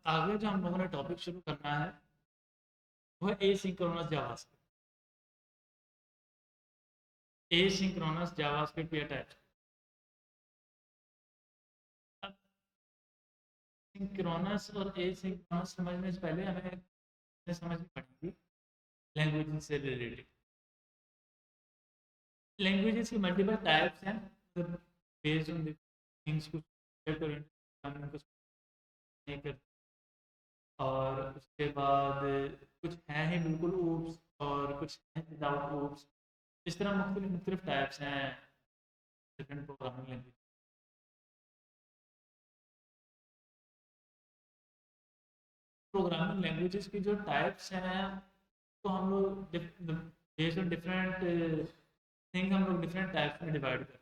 आगे जो हम लोगों ने टॉपिक शुरू करना है वो है एसिंक्रोनस जावास्क्रिप्ट। एसिंक्रोनस जावास्क्रिप्ट या टाइप। अब सिंक्रोनस और एसिंक्रोनस समझने से पहले हमें समझनी पड़ेगी लैंग्वेज से रिलेटेड। लैंग्वेजेस की मल्टीपल टाइप्स हैं, बेस्ड ऑन थिंग्स कुछ कर, और उसके बाद कुछ हैं ही बिल्कुल oops और कुछ हैं विदाउट oops। इस तरह मुख्तलिफ मुख्तलिफ टाइप्स हैं different programming language. Programming languages की जो टाइप्स हैं तो हम लोग बेस्ड ऑन डिफरेंट थिंग हम लोग डिफरेंट टाइप्स में डिवाइड करते हैं।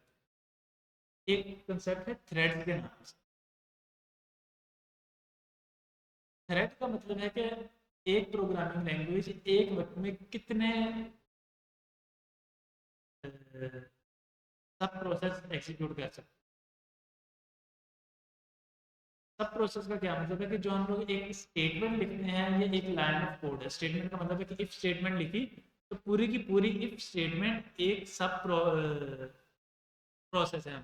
एक कंसेप्ट है थ्रेड्स के नाम से। थ्रेड का मतलब है कि एक प्रोग्रामिंग लैंग्वेज एक वक्त में कितने सब प्रोसेस एग्जीक्यूट कर सकते। सब प्रोसेस का क्या मतलब है कि जो हम लोग एक स्टेटमेंट लिखते हैं, ये एक लाइन ऑफ कोड है। स्टेटमेंट का मतलब है कि इफ स्टेटमेंट लिखी तो पूरी की पूरी इफ स्टेटमेंट एक सब प्रोसेस है।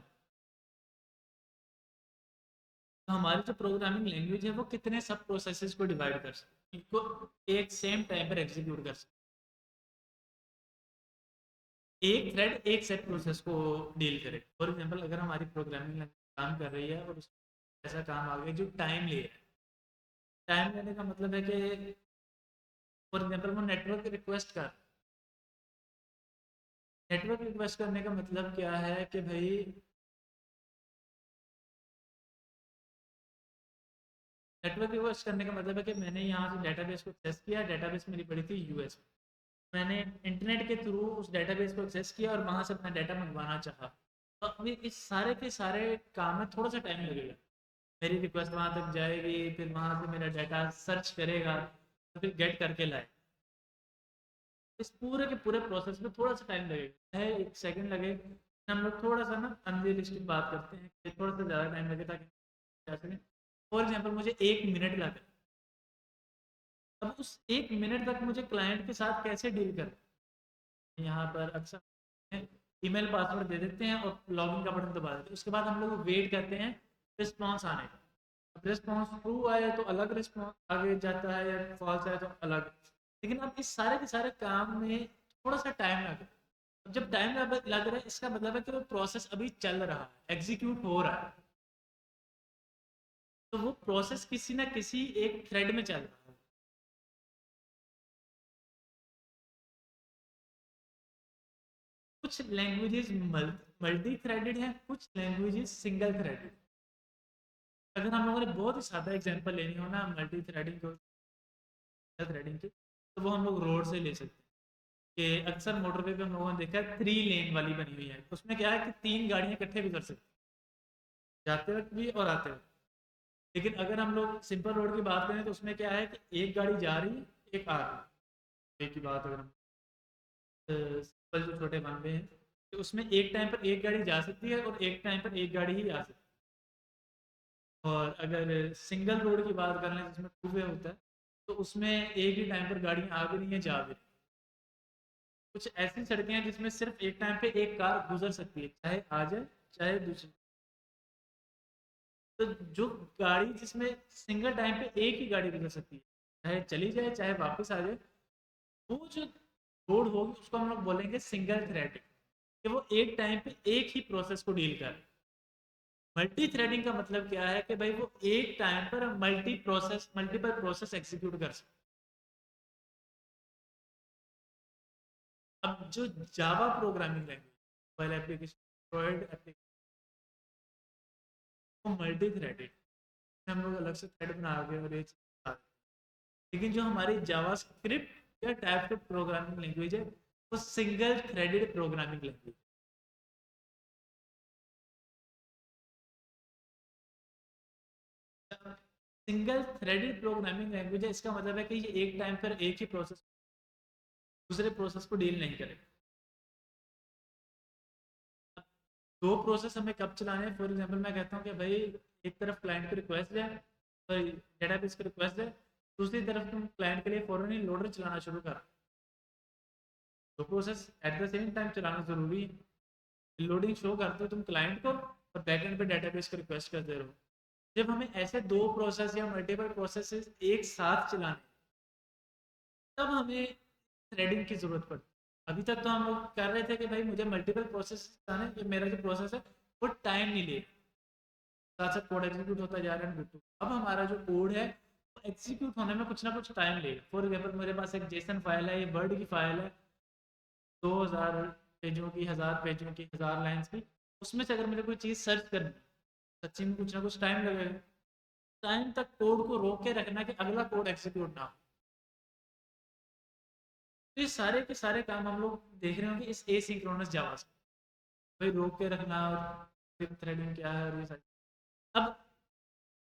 तो हमारी जो प्रोग्रामिंग लैंग्वेज है वो कितने सब प्रोसेसेस को डिवाइड कर सकती है, इनको एक सेम टाइम पर एग्जीक्यूट कर सकती है। एक थ्रेड एक सेट प्रोसेस को डील करे। फॉर एग्जांपल अगर हमारी प्रोग्रामिंग लैंग्वेज काम कर रही है और उसमें ऐसा काम आ गया जो टाइम ले रहा है। टाइम लेने का मतलब है कि फॉर एग्जांपल वो नेटवर्क रिक्वेस्ट करने का मतलब क्या है कि भाई नेटवर्क रिक्वेस्ट करने का मतलब है कि मैंने यहाँ से डेटाबेस को एक्सेस किया। डेटाबेस मेरी पड़ी थी यूएस में। मैंने इंटरनेट के थ्रू उस डेटाबेस को एक्सेस किया और वहाँ से अपना डाटा मंगवाना चाहा। तो अभी इस सारे के सारे काम में थोड़ा सा टाइम लगेगा। मेरी रिक्वेस्ट वहाँ तक जाएगी, फिर वहाँ से मेरा डाटा सर्च करेगा, तो फिर गेट करके लाए। इस पूरे के पूरे प्रोसेस में थोड़ा सा टाइम लगेगा, है एक सेकंड लगे। हम लोग थोड़ा सा ना अनरियलिस्टिक बात करते हैं कि थोड़ा सा ज़्यादा टाइम लगे ताकि जा सकें। फॉर एग्जाम्पल मुझे 1 मिनट लगा। अब उस 1 मिनट तक मुझे क्लाइंट के साथ कैसे डील कर, यहाँ पर अक्सर ईमेल पासवर्ड दे देते हैं और लॉगिन का बटन दबा देते हैं। उसके बाद हम लोग वेट करते हैं रिस्पॉन्स आने का। अब रिस्पॉन्स ट्रू आए तो अलग रिस्पॉन्स आगे जाता है, या फॉल्स आए तो अलग। लेकिन अब इस सारे के सारे काम में थोड़ा सा टाइम लगा। अब जब टाइम लग रहा है इसका मतलब है कि वो प्रोसेस अभी चल रहा है, एग्जीक्यूट हो रहा है। तो वो प्रोसेस किसी ना किसी एक थ्रेड में चल रहा है। कुछ लैंग्वेजेस मल्टी थ्रेडेड है, कुछ लैंग्वेजेस सिंगल थ्रेडेड। अगर हम लोगों ने बहुत ही सादा एग्जांपल लेनी हो ना मल्टी थ्रेडिंग को, थ्रेडिंग की, तो वो हम लोग रोड से ले सकते हैं। कि अक्सर मोटरवे पे हम लोगों ने देखा है 3 लेन वाली बनी हुई है। उसमें क्या है कि 3 गाड़ियां इकट्ठे भी कर सकती हैं, जाते वक्त भी और आते वक्त। लेकिन अगर हम लोग सिंपल रोड की बात करें तो उसमें क्या है कि एक गाड़ी जा रही है, एक आ रही है। एक की बात अगर हम सिंपल जो छोटे मामले हैं, तो उसमें एक टाइम पर एक गाड़ी जा सकती है और एक टाइम पर एक गाड़ी ही आ सकती है। और अगर सिंगल रोड की बात कर लें जिसमें टू वे होता है, तो उसमें एक ही टाइम पर गाड़ियाँ आ भी रही हैं, जा भी रही हैं। कुछ ऐसी सड़कें हैं जिसमें सिर्फ एक टाइम पे एक कार गुजर सकती है, चाहे आ जाए चाहे दूसरी। तो जो गाड़ी जिसमें सिंगल टाइम पे एक ही गाड़ी गुजर सकती है, चाहे चली जाए चाहे वापस आ जाए, वो जो रोड होगी उसको हम लोग बोलेंगे सिंगल थ्रेड। कि वो एक टाइम पे एक ही प्रोसेस को डील कर। मल्टी थ्रेडिंग का मतलब क्या है कि भाई वो एक टाइम पर मल्टीपल प्रोसेस एग्जीक्यूट कर सकते। अब जो Java programming language, mobile application, Android application, वो मल्टी थ्रेडेड, हम लोग अलग से थ्रेड बना के और ये चीज़। लेकिन जो हमारी जावा स्क्रिप्ट या टाइप प्रोग्रामिंग लैंग्वेज है वो single threaded programming language. Single threaded programming language है, इसका मतलब है कि ये एक टाइम पर एक ही प्रोसेस दूसरे प्रोसेस को डील नहीं करेगा। दो प्रोसेस हमें कब चलाने हैं, फॉर एग्जांपल मैं कहता हूँ कि भाई एक तरफ क्लाइंट की रिक्वेस्ट है डेटाबेस की रिक्वेस्ट है, दूसरी तरफ तुम क्लाइंट के लिए फॉरन ही लोडर चलाना शुरू कर, तो process at the same time चलाना जरूरी है। लोडिंग शो करते हो तुम क्लाइंट को और बैकएंड पे डेटाबेस को रिक्वेस्ट करते रहो। जब हमें ऐसे दो प्रोसेस या मल्टीपल प्रोसेसेस एक साथ चलाने, तब हमें थ्रेडिंग की जरूरत पड़ती है। अभी तक तो हम लोग कर रहे थे कि भाई मुझे मल्टीपल प्रोसेस चलाने, ये मेरा जो प्रोसेस है वो टाइम नहीं ले, साथ साथ कोड एग्जीक्यूट होता जा रहा है गुड टू। अब हमारा जो कोड है वो एग्जीक्यूट होने में कुछ ना कुछ टाइम लेगा। फॉर एग्जाम्पल मेरे पास एक जेसन फाइल है, ये वर्ड की फाइल है, 2000 पेजों की, 1000 पेजों की, 1000 लाइन्स की। उसमें से अगर मुझे कोई चीज़ सर्च करनी, सच्ची में कुछ ना कुछ टाइम लगेगा। टाइम तक कोड को रोक के रखना कि अगला कोड एग्जीक्यूट ना हो। तो ये सारे के सारे काम हम लोग देख रहे होंगे इस एसिंक्रोनस जावा से, भाई रोक के रखना और फिर थ्रेडिंग क्या है और ये सारी। अब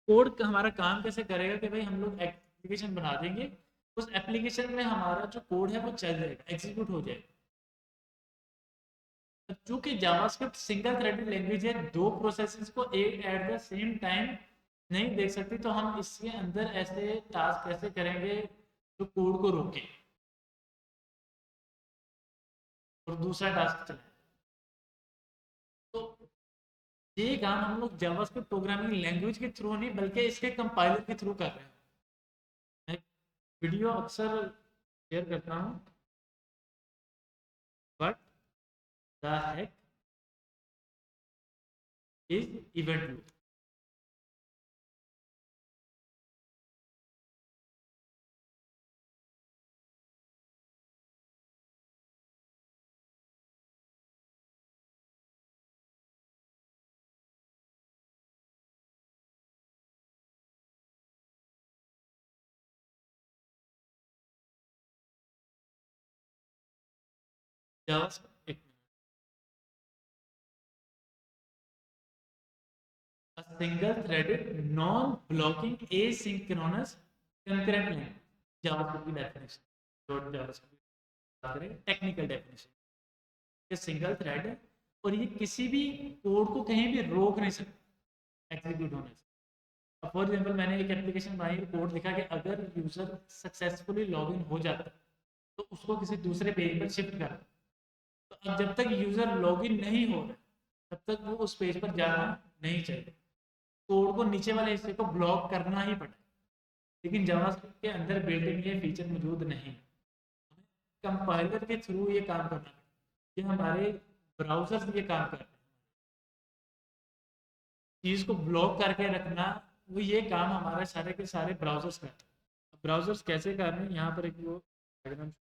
कोड हमारा काम कैसे करेगा कि भाई हम लोग एप्लीकेशन बना देंगे, उस एप्लीकेशन में हमारा जो कोड है वो चल जाएगा, एग्जीक्यूट हो जाएगा। चूंकि जावास्क्रिप्ट सिंगल थ्रेडेड लैंग्वेज है, दो प्रोसेसेस को एक एट द सेम टाइम नहीं देख सकती, तो हम इसके अंदर ऐसे टास्क कैसे करेंगे जो कोड को रोके और दूसरा टास्क चलाए। तो ये काम हम लोग जावास्क्रिप्ट प्रोग्रामिंग लैंग्वेज के थ्रू नहीं बल्कि इसके कंपाइलर के थ्रू कर रहे हैं। मैं वीडियो अक्सर शेयर करता हूँ, but the hack is event loop. JavaScript एक a single threaded non-blocking asynchronous concurrent language, JavaScript की डेफिनेशन, डॉट जावास्क्रिप्ट बात करें टेक्निकल डेफिनेशन, ये सिंगल थ्रेड है और ये किसी भी कोड को कहीं भी रोक नहीं सकता एग्जीक्यूट होने से। अब फॉर एग्जाम्पल मैंने एक एप्लीकेशन बनाई, कोड लिखा कि अगर यूजर सक्सेसफुली लॉग इन हो जाता है तो उसको किसी दूसरे पेज पर शिफ्ट कर, तो अब जब तक यूजर लॉग इन नहीं हो रहा तब तक वो उस पेज पर जाना नहीं चाहिए, कोड को नीचे वाले हिस्से को ब्लॉक करना ही पड़े। लेकिन जावास्क्रिप्ट के अंदर बिल्ट इन ये फीचर मौजूद नहीं है, कंपाइलर के थ्रू ये काम करना पड़ेगा। ये हमारे ब्राउजर्स ये काम कर रहे हैं, चीज को ब्लॉक करके रखना, वो ये काम हमारे सारे के सारे ब्राउजर्स करते हैं। ब्राउजर्स कैसे कर रहे हैं, यहाँ पर एक वो डायग्राम।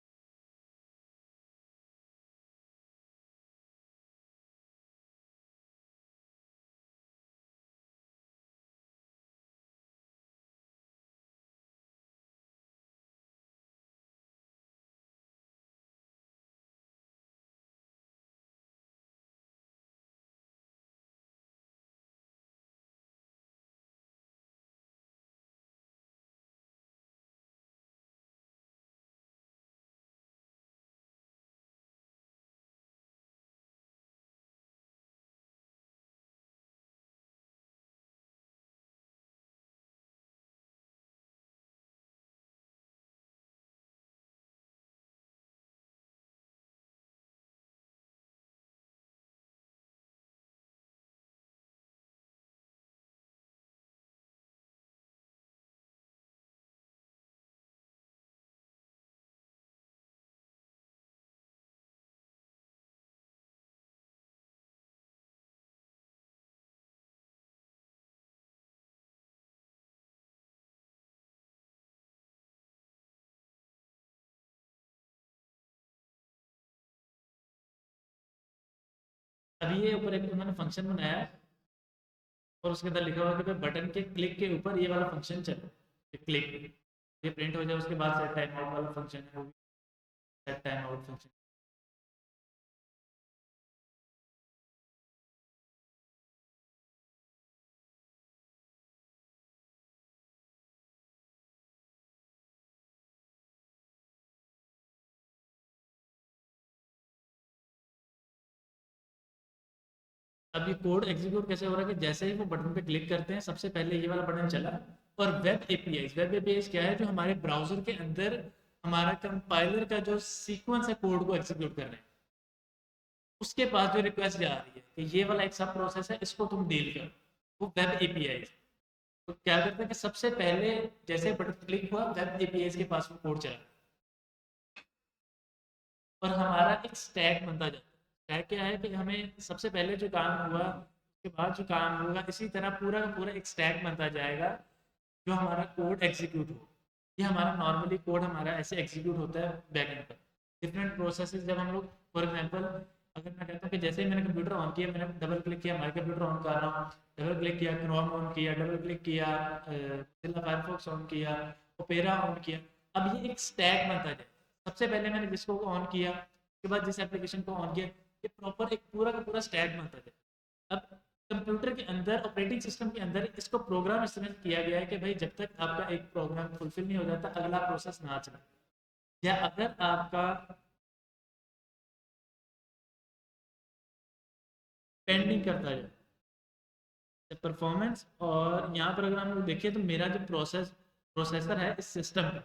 अभी ये ऊपर एक उन्होंने फंक्शन बनाया है और उसके अंदर लिखा हुआ है कि बटन के क्लिक के ऊपर ये वाला फंक्शन चले, क्लिक ये प्रिंट हो जाए, उसके बाद सेट टाइम आउट वाला फंक्शन है, वो भी सेट टाइम आउट फंक्शन। अब ये कोड एग्जीक्यूट कैसे हो रहा है कि जैसे ही वो बटन पे क्लिक करते हैं सबसे पहले ये वाला बटन चला, और वेब एपीआई क्या है, जो हमारे ब्राउजर के अंदर हमारा कंपाइलर का जो सीक्वेंस है कोड को एग्जीक्यूट कर रहे हैं, उसके पास जो रिक्वेस्ट जा रही है कि ये वाला एक सब प्रोसेस है, इसको तुम डील करो, वो वेब एपीआई। तो क्या करते हैं कि सबसे पहले जैसे बटन क्लिक हुआ, वेब एपीआई के पास वो कोड चला और हमारा एक स्टैक बनता जाता है। स्टैक क्या है कि हमें सबसे पहले जो काम हुआ, उसके बाद जो काम होगा, इसी तरह पूरा का पूरा एक स्टैक बनता जाएगा जो हमारा कोड एग्जीक्यूट हो। ये हमारा नॉर्मली कोड हमारा ऐसे एग्जीक्यूट होता है बैकएंड पर। डिफरेंट प्रोसेसेस जब हम लोग, फॉर एग्जांपल अगर मैं कहता हूँ कि जैसे ही मैंने कंप्यूटर ऑन किया, मैंने डबल क्लिक किया, माई कंप्यूटर ऑन कर रहा हूँ, डबल क्लिक किया, क्रोम ऑन किया, डबल क्लिक किया, फायरफॉक्स ऑन किया, ओपेरा ऑन किया, अब ये एक स्टैक बनता जाए। सबसे पहले मैंने जिसको ऑन किया, उसके बाद जिस एप्लीकेशन को ऑन किया, ये प्रॉपर एक पूरा का पूरा स्टैक बनता जाए। अब कंप्यूटर के अंदर, ऑपरेटिंग सिस्टम के अंदर इसको प्रोग्राम इस तरह किया गया है कि भाई जब तक आपका एक प्रोग्राम फुलफिल नहीं हो जाता, अगला प्रोसेस ना चले। या अगर आपका पेंडिंग करता जाए परफॉर्मेंस, और यहाँ पर अगर हम लोग देखिए तो मेरा जो प्रोसेसर है इस सिस्टम का,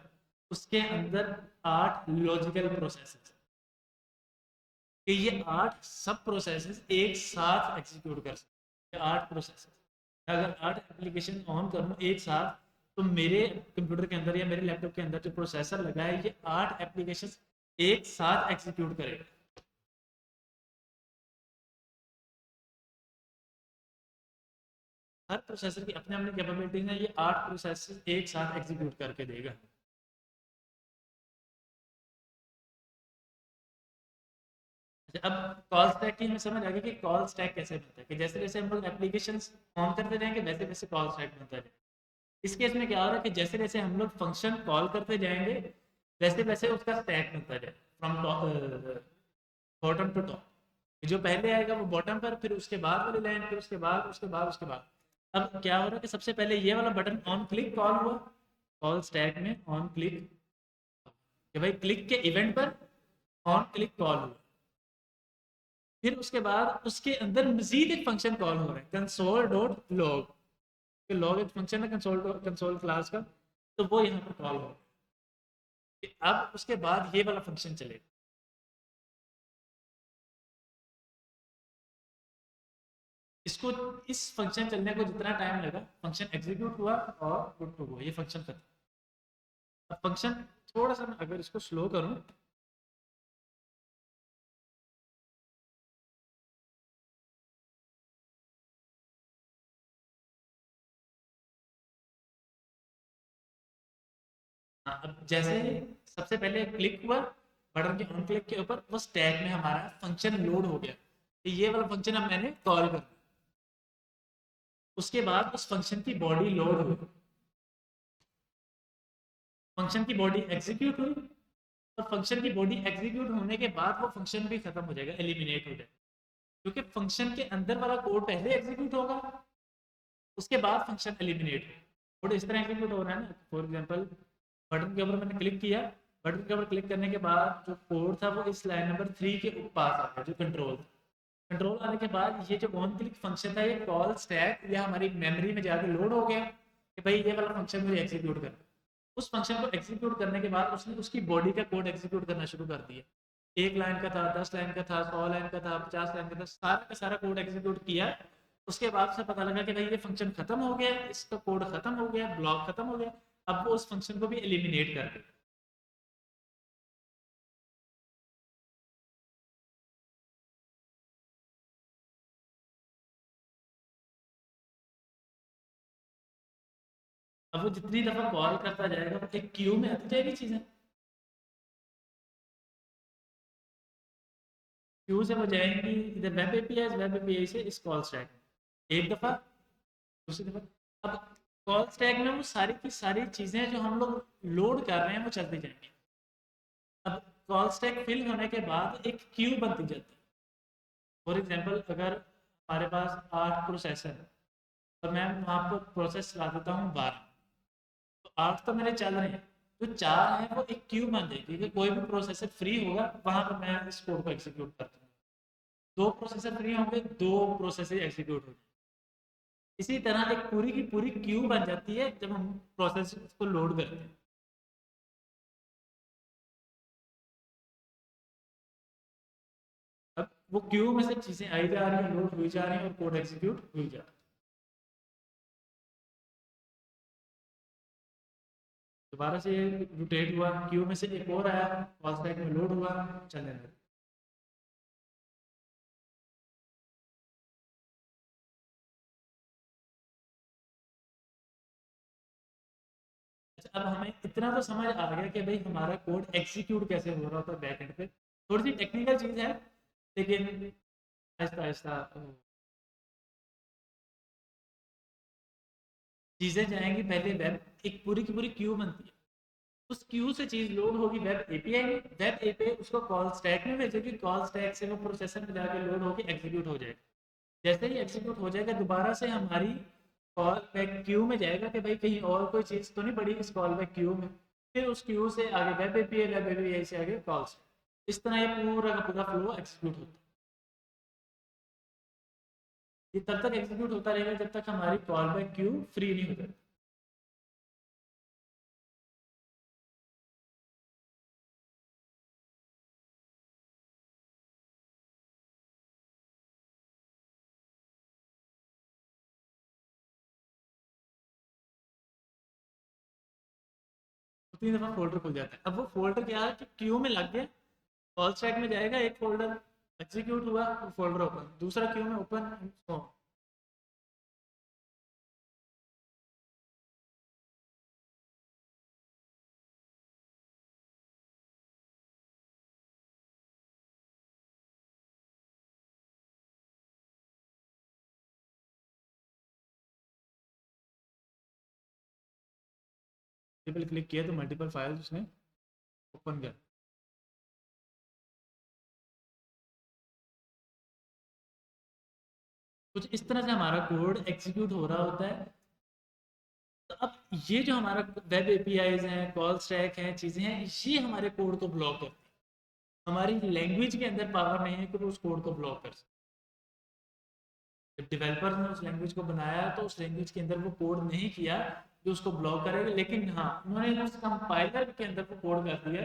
उसके अंदर 8 लॉजिकल प्रोसेसेस, कि ये 8 सब प्रोसेसेस एक साथ एग्जीक्यूट कर सकते हैं। 8 प्रोसेसेस, अगर 8 एप्लीकेशन ऑन करूँ एक साथ, तो मेरे कंप्यूटर के अंदर या मेरे लैपटॉप के अंदर जो प्रोसेसर लगा है, ये 8 एप्लीकेशन एक साथ एग्जीक्यूट करेगा। हर प्रोसेसर की अपने अपनी कैपेबिलिटीज है, ये 8 प्रोसेसर एक साथ एग्जीक्यूट करके देगा। अच्छा, अब कॉल स्टैक की हमें समझ आ गई कि कॉल स्टैक कैसे बनता है, कि जैसे जैसे हम लोग एप्लीकेशन ऑन करते जाएंगे, वैसे वैसे कॉल स्टैक बनता जाएगा। इस केस में क्या हो रहा है कि जैसे जैसे हम लोग फंक्शन कॉल करते जाएंगे, वैसे वैसे उसका स्टैक बनता जाए, फ्रॉम बॉटम टू टॉप। जो पहले आएगा वो बॉटम पर, फिर उसके बाद वाली लाइन, फिर उसके बाद उसके बाद उसके बाद। अब क्या हो रहा है कि सबसे पहले ये वाला बटन ऑन क्लिक कॉल हुआ, कॉल स्टैक में ऑन क्लिक, कि भाई क्लिक के इवेंट पर ऑन क्लिक कॉल हुआ। फिर उसके बाद उसके अंदर मजीद एक फंक्शन कॉल हो रहा है, कंसोल डॉट लॉग। लॉग एक फंक्शन है कंसोल कंसोल क्लास का, तो वो यहाँ पर कॉल हो रहा है। अब उसके बाद ये वाला फंक्शन चलेगा। इसको, इस फंक्शन चलने को जितना टाइम लगा, फंक्शन एग्जीक्यूट हुआ और गुड टू गो, ये फंक्शन खत्म। अब फंक्शन थोड़ा सा मैं अगर इसको स्लो करूं, हाँ, अब जैसे सबसे पहले क्लिक हुआ, बटन के ऑन क्लिक के ऊपर, वो स्टैक में हमारा फंक्शन लोड हो गया, तो ये वाला फंक्शन अब मैंने कॉल कर। उसके बाद उस फंक्शन की बॉडी लोड हुई, फंक्शन की बॉडी एग्जीक्यूट हुई, और फंक्शन की बॉडी एग्जीक्यूट होने के बाद वो फंक्शन भी खत्म हो जाएगा, एलिमिनेट हो जाएगा। क्योंकि फंक्शन के अंदर वाला कोड पहले एग्जीक्यूट होगा, उसके बाद फंक्शन एलिमिनेट होगा। कोड इस तरह एग्जीक्यूट हो रहा है ना, फॉर एग्जांपल बटन के ऊपर मैंने क्लिक किया, बटन के ऊपर क्लिक करने के बाद जो कोड था वो इस लाइन नंबर 3 के पास आ गया, जो कंट्रोल था। कंट्रोल आने के बाद ये जो ऑन क्लिक फंक्शन था, ये कॉल स्टैक या हमारी मेमोरी में जाके लोड हो गया कि भाई ये वाला फंक्शन मुझे एग्जीक्यूट करना। उस फंक्शन को एग्जीक्यूट करने के बाद उसने उसकी बॉडी का कोड एग्जीक्यूट करना शुरू कर दिया। 1 लाइन का था, 10 लाइन का था, 100 लाइन का था, 50 लाइन का था, सारा का सारा कोड एग्जीक्यूट किया। उसके बाद से पता लगा कि भाई ये फंक्शन खत्म हो गया, इसका कोड खत्म हो गया, ब्लॉक खत्म हो गया। अब वो उस फंक्शन को भी एलिमिनेट कर दे। अब वो जितनी दफा कॉल करता जाएगा, वो एक क्यू में आती जाएगी चीजें। क्यू से वो जाएंगी इधर वेब एपीआई, वेब एपीआई से इस कॉल स्टैक में एक दफा, दूसरी दफा। अब कॉल स्टैक में वो सारी की सारी चीजें जो हम लोग लोड कर रहे हैं वो चलती जाएंगी। अब कॉल स्टैक फिल होने के बाद एक क्यू बनती जाती है। फॉर एग्जांपल अगर हमारे पास 8 प्रोसेसर है, और मैं वहाँ पर प्रोसेस चला देता हूँ 12, तो 8 तो मेरे चल रहे हैं, जो 4 है वो एक क्यू बन जाएगी कि कोई भी प्रोसेसर फ्री होगा वहां पर मैं इस कोड को एग्जीक्यूट करता हूँ। 2 प्रोसेसर फ्री होंगे, 2 प्रोसेसर एग्जीक्यूट होंगे। इसी तरह एक पूरी की पूरी क्यू बन जाती है जब हम प्रोसेस को लोड करते हैं। अब वो क्यू में से चीजें आई जा रही हैं, लोड हुई जा रही हैं और कोड एग्जीक्यूट हुई जा रही है। दोबारा से रोटेट हुआ, क्यू में से एक और आया, कॉल स्टैक में लोड हुआ, चलने लगा। अच्छा, अब हमें इतना तो समझ आ गया कि भाई हमारा कोड एग्जीक्यूट कैसे हो रहा होता है बैक एंड पे। थोड़ी सी टेक्निकल चीज है, लेकिन आहिस्ता आहिस्ता चीजें जाएंगी। पहले वेब एक पूरी की पूरी क्यू बनती है, उस क्यू से चीज लोड होगी वेब एपीआई में, वेब एपीआई उसको कॉल स्टैक में भेजेगी, कॉल स्टैक से वो प्रोसेसर में जाके लोड होकर एग्जीक्यूट हो जाएगा। जैसे ही एग्जीक्यूट हो जाएगा दोबारा से हमारी कॉल बैक क्यू में जाएगा कि भाई कहीं और कोई चीज़ तो नहीं पड़ी इस कॉल बैक क्यू में। फिर उस क्यू से आगे वेब एपीआई से आगे कॉल्स। इस तरह ये पूरा का पूरा फ्लो एग्जीक्यूट होता है। ये तब तक एग्जीक्यूट होता रहेगा जब तक हमारी कॉल बैक क्यू फ्री नहीं हो जाती। तो 3 दफा फोल्डर खुल जाता है। अब वो फोल्डर क्या है कि क्यू में लग गया, कॉल स्टैक में जाएगा, एक फोल्डर एग्जीक्यूट हुआ, फोल्डर ओपन, दूसरा क्यू में ओपन। मल्टीपल क्लिक किया तो मल्टीपल फाइल्स उसने ओपन कर। कुछ इस तरह से हमारा कोड एग्जीक्यूट हो रहा होता है। तो अब ये जो हमारा वेब एपीआईज हैं, कॉल स्टैक हैं, चीज़ें हैं, ये हमारे कोड को ब्लॉक करती है। हमारी लैंग्वेज के अंदर पावर नहीं है कि वो उस कोड को ब्लॉक कर सके। जब डेवलपर ने उस लैंग्वेज को बनाया तो उस लैंग्वेज के अंदर वो कोड नहीं किया जो उसको ब्लॉक करेगा, लेकिन हाँ उन्होंने उस कंपाइलर के अंदर वो कोड कर दिया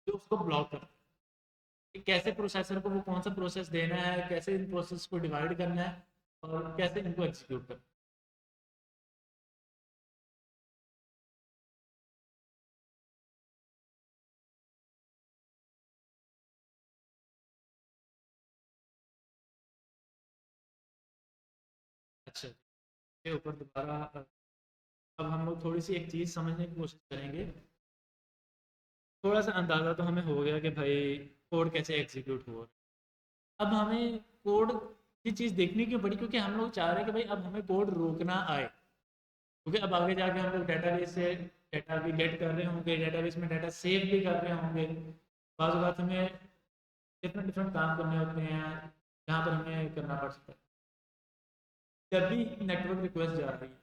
जो उसको ब्लॉक कर। कैसे प्रोसेसर को वो कौन सा प्रोसेस देना है, कैसे इन प्रोसेस को डिवाइड करना है और कैसे इनको एग्जीक्यूट करना है। अच्छा, के ऊपर दोबारा अब हम लोग थोड़ी सी एक चीज़ समझने की कोशिश करेंगे। थोड़ा सा अंदाज़ा तो हमें हो गया कि भाई कोड कैसे एग्जीक्यूट हुआ। अब हमें कोड की चीज़ देखनी क्यों पड़ी, क्योंकि हम लोग चाह रहे हैं कि भाई अब हमें कोड रोकना आए। क्योंकि अब आगे जाके हम लोग डेटाबेस से डाटा भी गेट कर रहे होंगे, डेटाबेस में डाटा सेव भी कर रहे होंगे। बाज़ बात हमें डिफरेंट डिफरेंट काम करने होते हैं जहाँ पर हमें करना पड़ सकता है। जब भी नेटवर्क रिक्वेस्ट जा रही है,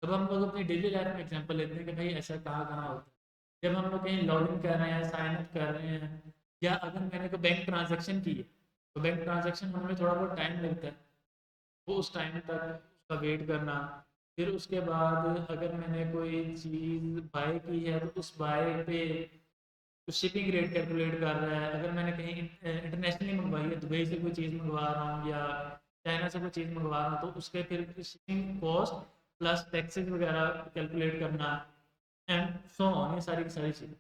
तब हम लोग अपनी डेली लाइफ में एग्जांपल लेते हैं कि भाई ऐसा कहाँ कहाँ होता है। जब हम लोग कहीं लॉग इन कर रहे हैं, साइन अप कर रहे हैं, या अगर मैंने कोई बैंक ट्रांजेक्शन की है तो बैंक ट्रांजेक्शन होने में थोड़ा बहुत टाइम लगता है। वो उस टाइम तक उसका वेट करना। फिर उसके बाद अगर मैंने कोई चीज़ बाय की है तो उस बाय पे तो शिपिंग रेट कैलकुलेट कर रहा है। अगर मैंने कहीं इंटरनेशनली मंगवाई है, दुबई से कोई चीज़ मंगवा रहा हूँ या चाइना से कोई चीज़ मंगवा रहा हूँ, तो उसके फिर शिपिंग कॉस्ट प्लस टैक्सेस वगैरह कैलकुलेट करना, एंड सो ऑन, ये सारी की सारी चीज़ें।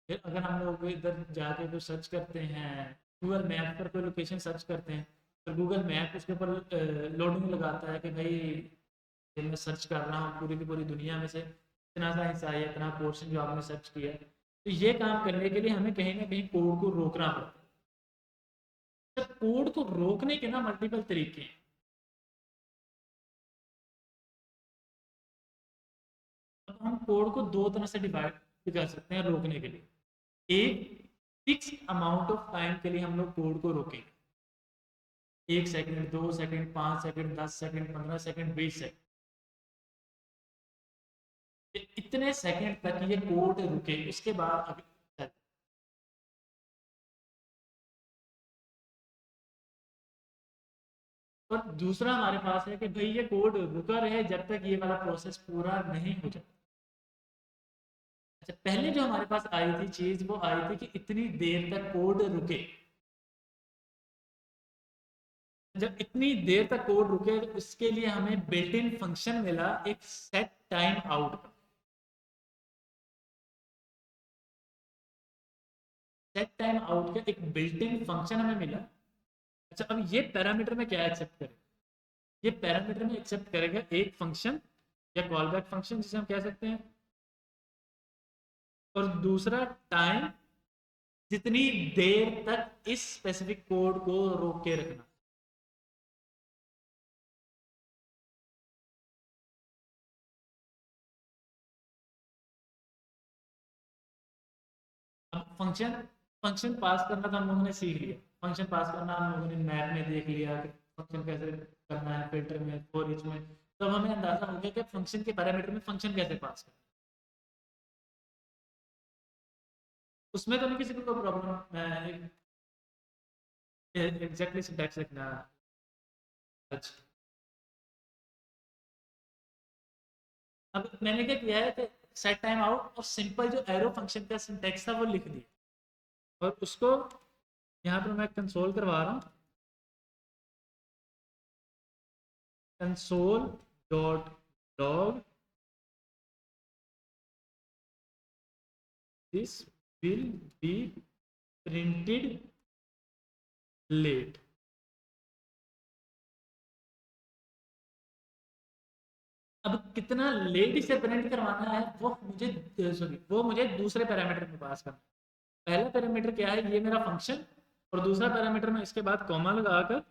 फिर अगर हम लोग इधर जाके कुछ सर्च करते हैं, गूगल मैप पर कोई लोकेशन सर्च करते हैं, तो गूगल मैप उसके ऊपर लोडिंग लगाता है कि भाई ये मैं सर्च कर रहा हूँ पूरी की पूरी दुनिया में से इतना सा हिस्सा है, इतना पोर्शन जो आपने सर्च किया है। तो ये काम करने के लिए हमें कहीं ना कहीं कोड को रोकना पड़ता है। तो कोड को रोकने के ना मल्टीपल तरीके हैं। अब हम कोड को दो तरह से डिवाइड भी कर सकते हैं रोकने के लिए। एक, फिक्स अमाउंट ऑफ टाइम के लिए हम लोग कोड को रोकेंगे। 1 second, 2 second, 5 second, 10 second, 15 second, 20 second, इतने सेकंड तक ये कोड रुके, उसके बाद अभी और दूसरा हमारे पास है कि भाई ये कोड रुका रहे जब तक ये वाला प्रोसेस पूरा नहीं हो जाता। अच्छा, पहले जो हमारे पास आई थी चीज वो आई थी कि इतनी देर तक कोड रुके। जब इतनी देर तक कोड रुके तो इसके लिए हमें बिल्ट इन फंक्शन मिला एक सेट टाइम आउट का। सेट टाइम आउट का एक बिल्ट इन फंक्शन हमें मिला। अच्छा, अब ये पैरामीटर में क्या एक्सेप्ट करेगा? ये पैरामीटर में एक्सेप्ट करेगा एक फंक्शन या कॉल बैक फंक्शन जिसे हम कह सकते हैं, और दूसरा टाइम, जितनी देर तक इस स्पेसिफिक कोड को रोक के रखना। अब फंक्शन फंक्शन पास करना तो हम लोगों ने सीख लिया। फंक्शन पास करना हम लोगों ने मैथ में देख लिया कि फंक्शन कैसे करना है, फिल्टर में, फॉर ईच में। तो अब हमें अंदाजा हो गया कि फंक्शन के पैरामीटर में फंक्शन कैसे पास करना। उसमें तो नहीं किसी को कोई प्रॉब्लम, एग्जैक्टली सिंटैक्स लिखना। अच्छा, अब मैंने क्या किया है कि सेट टाइम आउट और सिंपल जो एरो फंक्शन का सिंटैक्स था वो लिख दिया, और उसको यहाँ पर मैं कंसोल करवा रहा हूँ। Console dot log this will be printed late. अब कितना लेट इसे प्रिंट करवाना है वो मुझे, सॉरी, वो मुझे दूसरे पैरामीटर में पास करना है। पहला पैरामीटर क्या है, ये मेरा फंक्शन, और दूसरा पैरामीटर में इसके बाद कॉमा लगाकर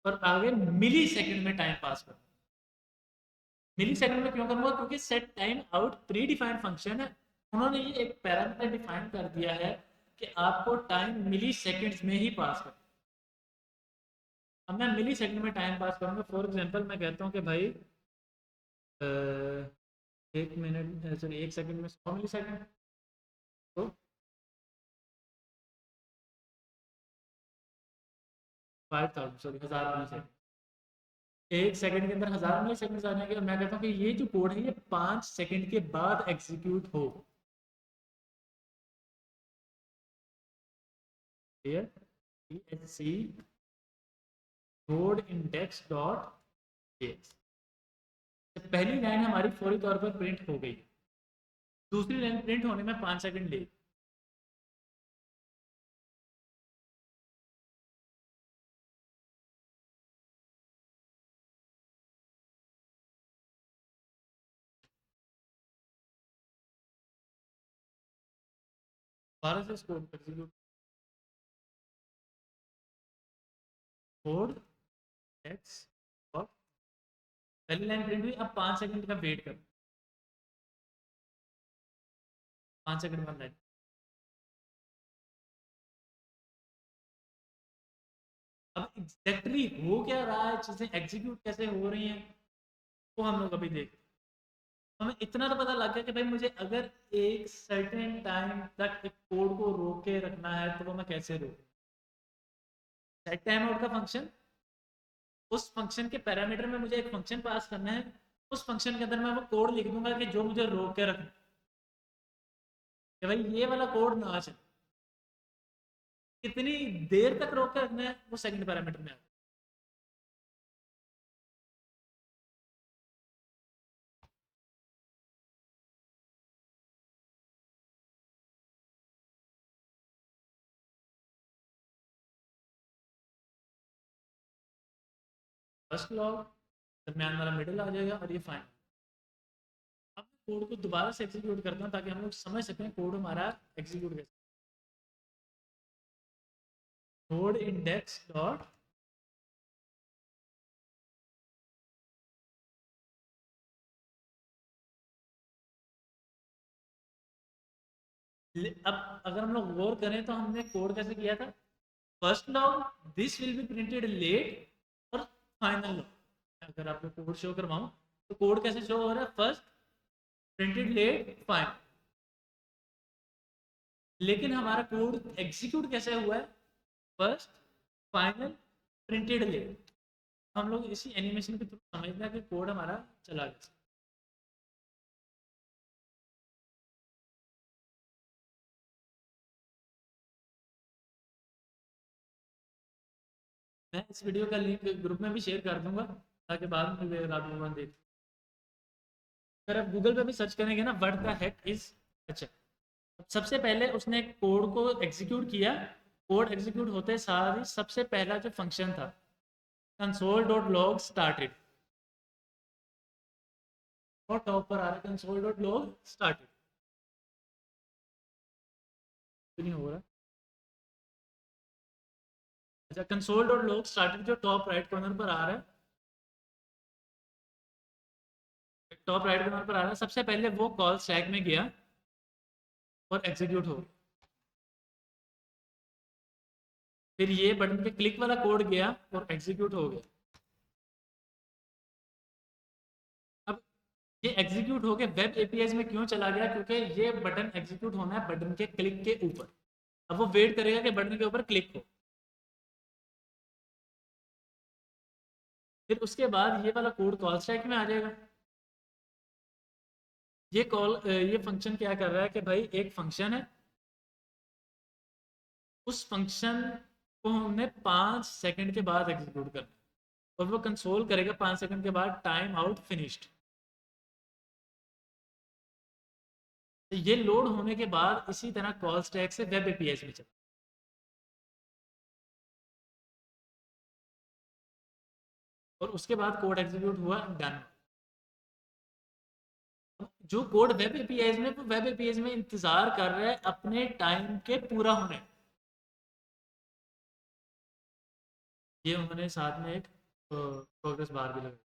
और आगे मिली सेकंड में टाइम पास करना। मिली सेकंड में क्यों करूंगा? क्योंकि set time out pre defined function है। उन्होंने ये एक पैरामीटर डिफाइन कर दिया है कि आपको टाइम मिली सेकंड्स में ही पास करना। अब मैं मिली सेकंड में टाइम पास करूंगा। फॉर एग्जांपल मैं कहता हूँ कि भाई अ, एक मिनट, सॉरी, एक सेकंड में 100 मिली सेकंड, तो 5000, सॉरी, 1000 मिली सेकंड। एक सेकंड के अंदर 1000 मिली सेकंड आ जाएंगे। और मैं कहता हूँ कि ये जो कोड है ये 5 सेकंड के बाद एग्जीक्यूट हो। See code index dot JS. पहली लाइन हमारी फौरी तौर पर प्रिंट हो गई। दूसरी लाइन प्रिंट होने में 5 सेकंड ले। 12 से कोड एग्जीक्यूट। कोड एक्स और पहली लाइन प्रिंट हुई। अब 5 सेकंड का वेट कर। 5 सेकंड बाद लाइन। अब एग्जैक्टली हो क्या रहा है, चीजें एग्जीक्यूट कैसे हो रही हैं, वो हम लोग अभी देख। हमें इतना तो पता लग गया कि भाई मुझे अगर एक सर्टेन टाइम तक एक कोड को रोक के रखना है तो वो मैं कैसे रोकूं। सेट टाइम आउट का फंक्शन, उस फंक्शन के पैरामीटर में मुझे एक फंक्शन पास करना है। उस फंक्शन के अंदर मैं वो कोड लिख दूंगा कि जो मुझे रोक के रखना, कि भाई ये वाला कोड ना चले। कितनी देर तक रोक के रखना है वो सेकंड पैरामीटर में आता है। फर्स्ट लॉग, दरमियान वाला मिडिल आ जाएगा, और ये फाइनल। अब कोड को दोबारा से एग्जीक्यूट करता हूँ ताकि हम लोग समझ सकें कोड हमारा एग्जीक्यूट कैसे। कोड इंडेक्स डॉट, अब अगर हम लोग गौर करें तो हमने कोड कैसे किया था। First log this will be printed late, और फाइनल लॉग। अगर आपको कोड शो करवाऊं तो कोड कैसे शो हो रहा है, फर्स्ट प्रिंटेड लेट, फाइनल। लेकिन हमारा कोड एग्जीक्यूट कैसे हुआ है, फर्स्ट, फाइनल, प्रिंटेड लेट। हम लोग इसी एनिमेशन के थ्रू समझते हैं कि कोड हमारा चला गया। मैं इस वीडियो का लिंक ग्रुप में भी शेयर कर दूंगा ताकि बाद में भी आप लोग देख। अगर आप गूगल पे भी सर्च करेंगे ना व्हाट द हेक इज, अच्छा, सबसे पहले उसने कोड को एग्जीक्यूट किया। कोड एग्जीक्यूट होते सार ही सबसे पहला जो फंक्शन था कंसोल डॉट लॉग स्टार्टेड, और टॉप पर आ रहा है कंसोल डॉट लॉग स्टार्टेड, नहीं हो रहा। अच्छा, कंसोल डॉट लॉग स्टार्टेड जो टॉप राइट कॉर्नर पर आ रहा है, टॉप राइट कॉर्नर पर आ रहा है, सबसे पहले वो कॉल स्टैक में गया और एग्जीक्यूट हो। फिर ये बटन पे क्लिक वाला कोड गया और एग्जीक्यूट हो गया। अब ये एग्जीक्यूट होके वेब एपीआई में क्यों चला गया, क्योंकि ये बटन एग्जीक्यूट होना है बटन के क्लिक के ऊपर। अब वो वेट करेगा कि बटन के ऊपर क्लिक हो, फिर उसके बाद ये वाला कोड कॉल स्टैक में आ जाएगा। ये फंक्शन क्या कर रहा है कि भाई एक फंक्शन है, उस फंक्शन को हमने 5 सेकंड के बाद एग्जीक्यूट करना है, और वो कंसोल करेगा 5 सेकंड के बाद टाइम आउट फिनिश्ड। तो ये लोड होने के बाद इसी तरह कॉल स्टैक से वेब एपीआई में चला, और उसके बाद कोड एग्जीक्यूट हुआ, डन। जो कोड वेब एपीआई में, वो वेब एपीआई में इंतजार कर रहा है अपने टाइम के पूरा होने। ये उन्होंने साथ में एक प्रोग्रेस बार भी लगाई।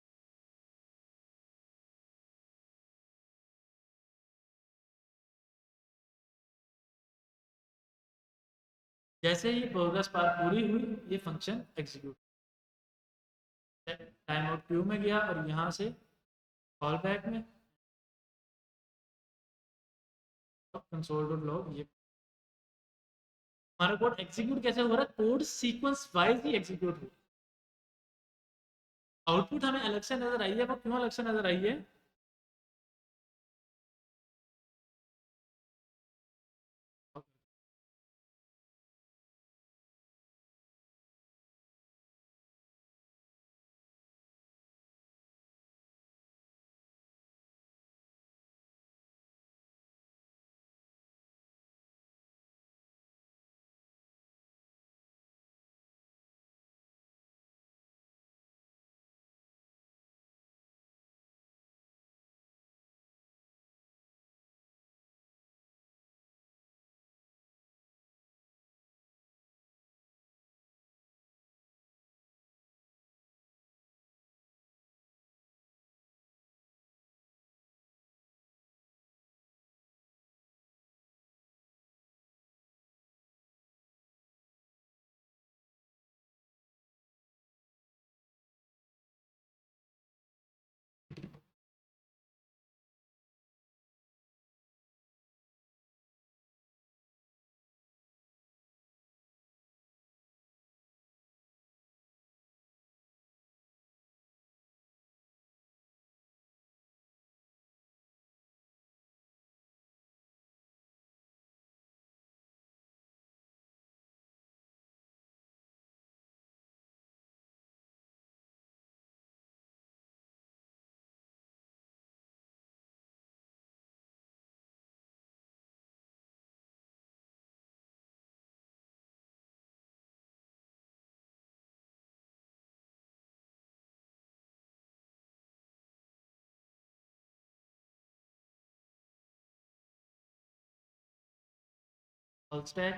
जैसे ही प्रोग्रेस बार पूरी हुई, ये function execute, time out Q में गया और यहाँ से कॉल बैक में कंसोल डॉट लॉग। ये हमारा कोड एग्जीक्यूट कैसे हो रहा है, कोड सीक्वेंस वाइज ही एग्जीक्यूट हुआ। आउटपुट हमें अलग से नजर आई है, वो क्यों अलग से नजर आई है? कॉल स्टैक,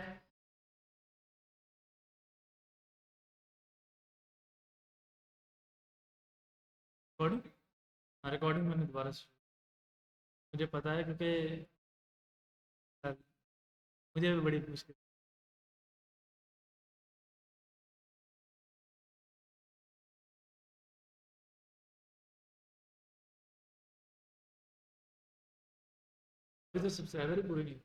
रिकॉर्डिंग, रिकॉर्डिंग मैंने दोबारा मुझे पता है क्योंकि मुझे भी बड़ी मुश्किल। अभी तो सब्सक्राइबर ही पूरे नहीं।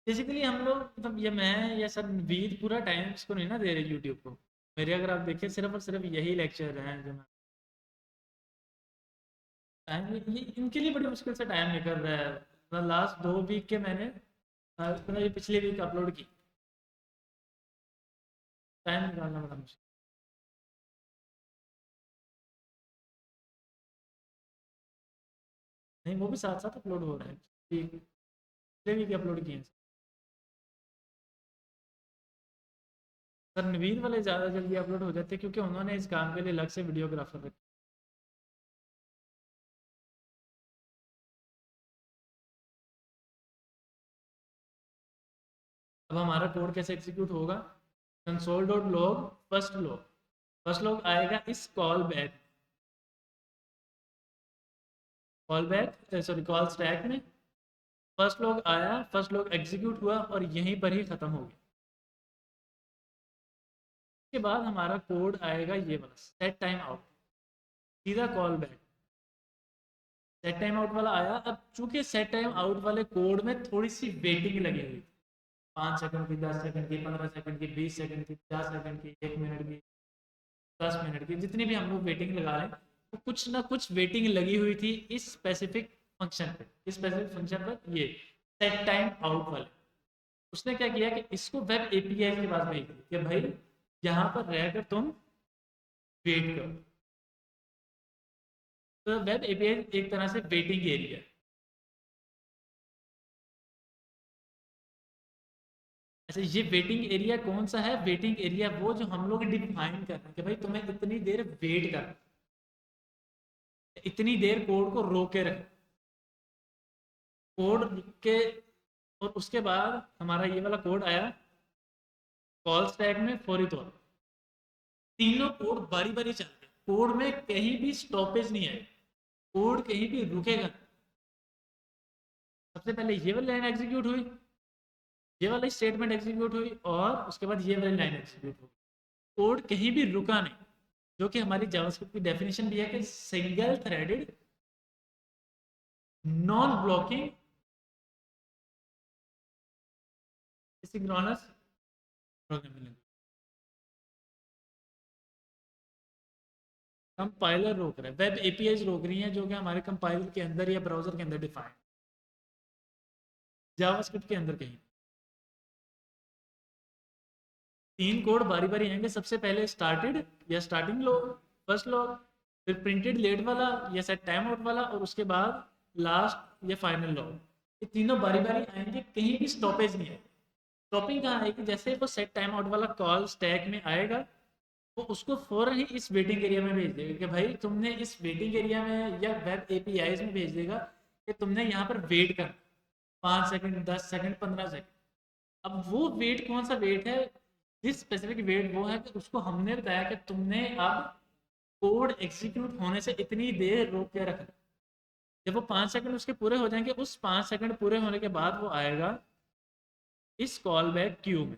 बेसिकली हम लोग मतलब ये मैं या सब वीद पूरा टाइम इसको नहीं ना दे रहे यूट्यूब को। मेरे अगर आप देखिए सिर्फ और सिर्फ यही लेक्चर हैं जो मैं टाइम ये इनके लिए बड़ी मुश्किल से टाइम निकल रहा है। मतलब लास्ट 2 वीक के मैंने मतलब ये पिछले वीक अपलोड की, टाइम निकालना बड़ा मुश्किल। नहीं वो भी साथ साथ अपलोड हो रहे हैं, पिछले वीक अपलोड किए हैं। सर नवीद वाले ज़्यादा जल्दी अपलोड हो जाते हैं क्योंकि उन्होंने इस काम के लिए अलग से वीडियोग्राफर रखे। अब हमारा कोड कैसे एग्जीक्यूट होगा, console dot log first log आएगा इस call back sorry call stack में। फर्स्ट लॉग आया, फर्स्ट लॉग एग्जीक्यूट हुआ और यहीं पर ही ख़त्म हो गया। उसके बाद हमारा कोड आएगा ये वाला सेट टाइम आउट, सीधा call back. Set time out वाला आया। अब चूंकि सेट टाइम आउट वाले कोड में थोड़ी सी वेटिंग लगी हुई, 5 सेकंड की, 10 सेकंड की, 15 सेकंड की, 20 सेकंड की, 50 सेकंड की, 1 मिनट की, 10 मिनट की, जितनी भी हम लोग वेटिंग लगा लें, तो कुछ ना कुछ वेटिंग लगी हुई थी इस स्पेसिफिक फंक्शन पे। इस स्पेसिफिक फंक्शन पर ये सेट टाइम आउट वाले, उसने क्या किया कि इसको वेब एपीआई के पास भेज दिया कि भाई यहाँ पर रहकर तुम वेट करो। तो वेब एपीआई एक तरह से वेटिंग एरिया। अच्छा ये वेटिंग एरिया कौन सा है, वेटिंग एरिया वो जो हम लोग डिफाइन कर रहे हैं कि भाई तुम्हें इतनी देर वेट कर, इतनी देर कोड को रोके रख कोड के। और उसके बाद हमारा ये वाला कोड आया कॉल स्टैक में फौरी तौर पर। तीनों कोड बारी बारी चल रहे, कोड में कहीं भी स्टॉपेज नहीं है, कोड कहीं भी रुकेगा। सबसे पहले ये वाली लाइन एग्जीक्यूट हुई, ये वाली स्टेटमेंट एग्जीक्यूट हुई और उसके बाद ये वाली लाइन एग्जीक्यूट हुई। कोड कहीं भी रुका नहीं, जो कि हमारी जावास्क्रिप्ट की डेफिनेशन भी है कि single threaded non blocking synchronous programming language. Compiler रोक रहे हैं, वेब एपीआई रोक रही हैं जो कि हमारे कंपाइलर के अंदर या ब्राउजर के अंदर डिफाइन, जावास्क्रिप्ट के अंदर कहीं। तीन कोड बारी बारी आएंगे, सबसे पहले स्टार्टेड या स्टार्टिंग लॉग, फर्स्ट लॉग, फिर प्रिंटेड लेट वाला या सेट टाइम आउट वाला, और उसके बाद लास्ट या फाइनल लॉग। ये तीनों बारी बारी आएंगे, कहीं भी स्टॉपेज नहीं है। स्टॉपिंग कहाँ आएगी, जैसे वो सेट टाइम आउट वाला कॉल स्टैक में आएगा वो उसको फौरन ही इस वेटिंग एरिया में भेज देगा कि भाई तुमने इस वेटिंग एरिया में या वेब एपीआईज में भेज देगा कि तुमने यहाँ पर वेट कर 5 सेकंड, 10 सेकंड, 15 सेकंड। अब वो वेट कौन सा वेट है, जिस स्पेसिफिक वेट वो है कि उसको हमने बताया कि तुमने अब कोड एग्जीक्यूट होने से इतनी देर रोक के रखना। जब वो 5 सेकंड उसके पूरे हो जाएंगे, उस 5 सेकंड पूरे होने के बाद वो आएगा इस कॉल बैक क्यू में।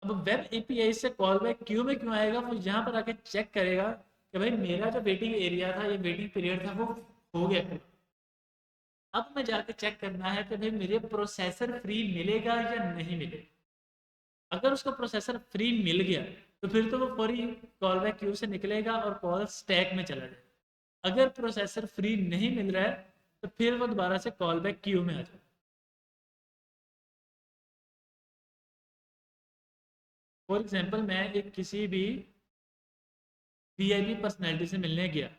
अब वेब एपीआई से कॉल बैक क्यू में क्यों आएगा, वो यहाँ पर आके चेक करेगा कि भाई मेरा जो वेटिंग एरिया था, ये वेटिंग पीरियड था, वो हो गया। अब मैं जाके चेक करना है कि भाई मेरे प्रोसेसर फ्री मिलेगा या नहीं मिलेगा। अगर उसको प्रोसेसर फ्री मिल गया तो फिर तो वो फौरी कॉल बैक क्यू से निकलेगा और कॉल स्टैक में चला जाएगा। अगर प्रोसेसर फ्री नहीं मिल रहा है तो फिर वो दोबारा से कॉल बैक क्यू में आ जाए। फॉर एग्जाम्पल मैं एक किसी भी वीआईपी पर्सनैलिटी से मिलने गया,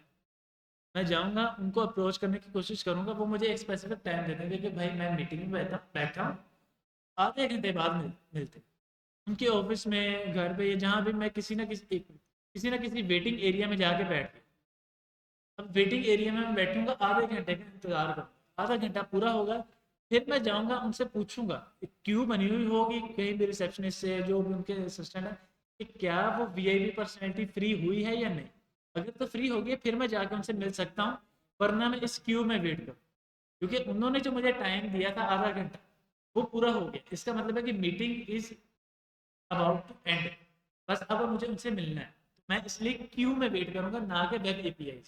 मैं जाऊंगा उनको अप्रोच करने की कोशिश करूंगा, वो मुझे एक स्पेसिफिक टाइम दे देंगे कि भाई मैं मीटिंग में बैठा हूँ, आधे घंटे बाद मिलते। उनके ऑफिस में, घर पे, या जहाँ भी मैं किसी ना किसी वेटिंग एरिया में जाके बैठ गया। अब वेटिंग एरिया में मैं बैठूंगा, आधे घंटे का इंतजार करूँगा, आधा घंटा पूरा होगा, फिर मैं जाऊंगा उनसे पूछूंगा, एक क्यू बनी हुई होगी कहीं भी रिसेप्शनिस्ट से, जो भी उनके असिस्टेंट है, कि क्या वो वीआईपी पर्सनैलिटी फ्री हुई है या नहीं। अगर तो फ्री होगी फिर मैं जाकर उनसे मिल सकता हूँ, वरना मैं इस क्यू में वेट करूँ, क्योंकि उन्होंने जो मुझे टाइम दिया था आधा घंटा, वो पूरा हो गया। इसका मतलब है कि meeting is about to end, बस अब मुझे उनसे मिलना है। तो मैं इसलिए क्यू में वेट करूंगा, ना कि वेब एपीआई।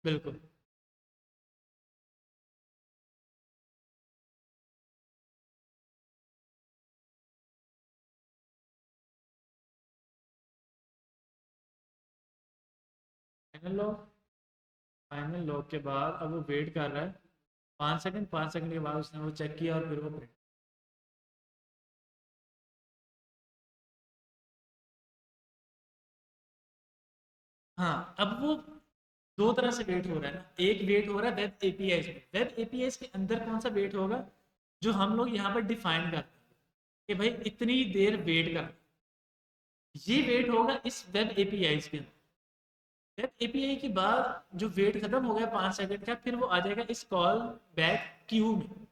बिल्कुल। फाइनल लॉग, फाइनल लॉग के बाद अब वो वेट कर रहा है 5 सेकंड, 5 सेकंड के बाद उसने वो चेक किया और फिर वो प्रिंट। हाँ, अब वो दो तरह से वेट हो रहा है ना। एक वेट हो रहा है वेब एपीआई में। वेब एपीआई के अंदर कौन सा वेट होगा, जो हम लोग यहाँ पर डिफाइन करते हैं कि भाई इतनी देर वेट करना, ये वेट होगा इस वेब एपीआई के अंदर। वेब एपीआई के बाद जो वेट खत्म हो गया 5 सेकंड का, फिर वो आ जाएगा इस कॉल बैक क्यू में।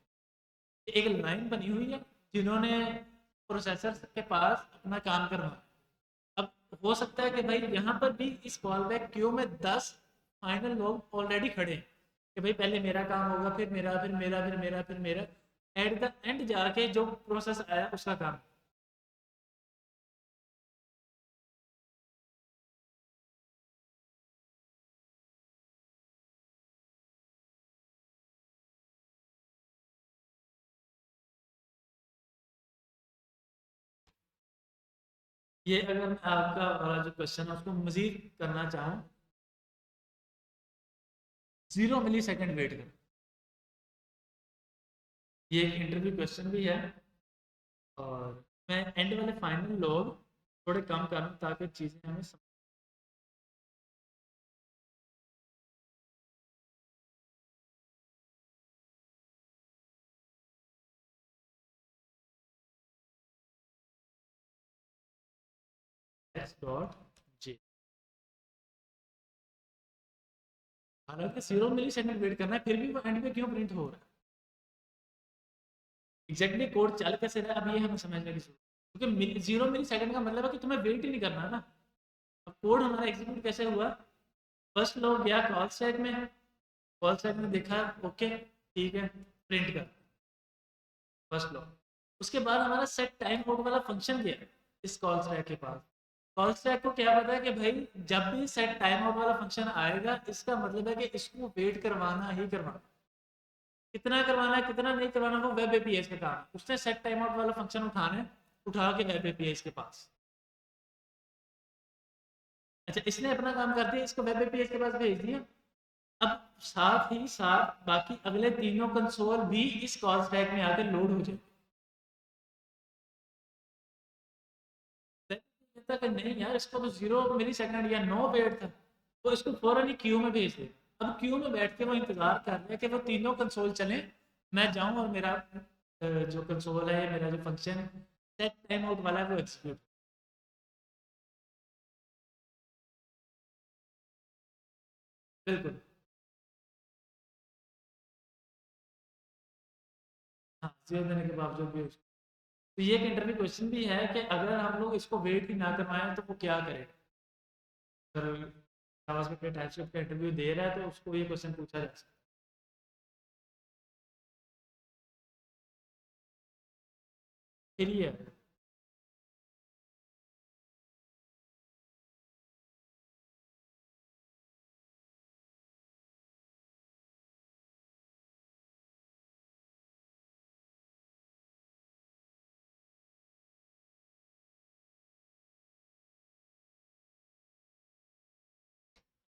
एक लाइन बनी हुई है जिन्होंने प्रोसेसर के पास अपना काम करना। अब हो सकता है कि भाई यहाँ पर भी इस कॉल बैक क्यू में 10 फाइनल लोग ऑलरेडी खड़े हैं कि भाई पहले मेरा काम होगा, फिर मेरा, फिर मेरा, फिर मेरा, फिर मेरा। एट द एंड जाके जो प्रोसेस आया उसका काम। ये अगर मैं आपका वाला जो क्वेश्चन है उसको मजीद करना चाहूँ, 0 मिली सेकेंड वेट कर। ये एक इंटरव्यू क्वेश्चन भी है, और मैं एंड वाले फाइनल लोग थोड़े कम करूँ ताकि चीज़ें हमें समझ। डॉट जे, हालांकि 0 मिली सेकेंड वेट करना है, फिर भी वो एंड पे क्यों प्रिंट हो रहा है, एग्जैक्टली कोड चल कैसे रहा है, अब ये हमें समझने की जरूरत है। क्योंकि 0 मिली सेकेंड का मतलब है कि तुम्हें वेट ही नहीं करना ना। अब कोड हमारा एग्जीक्यूट कैसे हुआ, फर्स्ट लोग गया कॉल स्टैक में, कॉल स्टैक में देखा ओके ठीक है, प्रिंट कर फर्स्ट लोग। उसके बाद हमारा सेट टाइम आउट वाला फंक्शन गया इस कॉल स्टैक के पास। कॉल स्टैक को क्या पता है कि भाई जब भी सेट टाइम आउट वाला फंक्शन आएगा, इसका मतलब है कि इसको वेट करवाना ही करवाना। कितना करवाना है कितना नहीं करवाना वो वेब एपीआई का काम है। उसने सेट टाइम आउट वाला फंक्शन उठाने उठा के वेब एपीआई के पास। अच्छा, इसने अपना काम कर दिया, इसको वेब एपीआई के पास भेज दिया। अब साथ ही साथ बाकी अगले तीनों कंसोल भी इस कॉल स्टैक में आकर लोड हो जाए। कहता कि नहीं यार, इसको तो 0 मिली सेकंड या नो वेट था, वो इसको फौरन ही क्यू में भेज दे। अब क्यू में बैठ के वो इंतजार कर रहे हैं कि वो तीनों कंसोल चले, मैं जाऊं और मेरा जो कंसोल है, मेरा जो फंक्शन सेट टाइम आउट वाला है वो एग्जीक्यूट। बिल्कुल। हाँ, 0 देने के बावजूद भी तो ये एक इंटरव्यू क्वेश्चन भी है कि अगर हम लोग इसको वेट ही ना करवाएं तो वो क्या करेगा। अगर जावास्क्रिप्ट के टाइपस्क्रिप्ट का इंटरव्यू दे रहा है तो उसको ये क्वेश्चन पूछा जा सकता है। फिर ये है।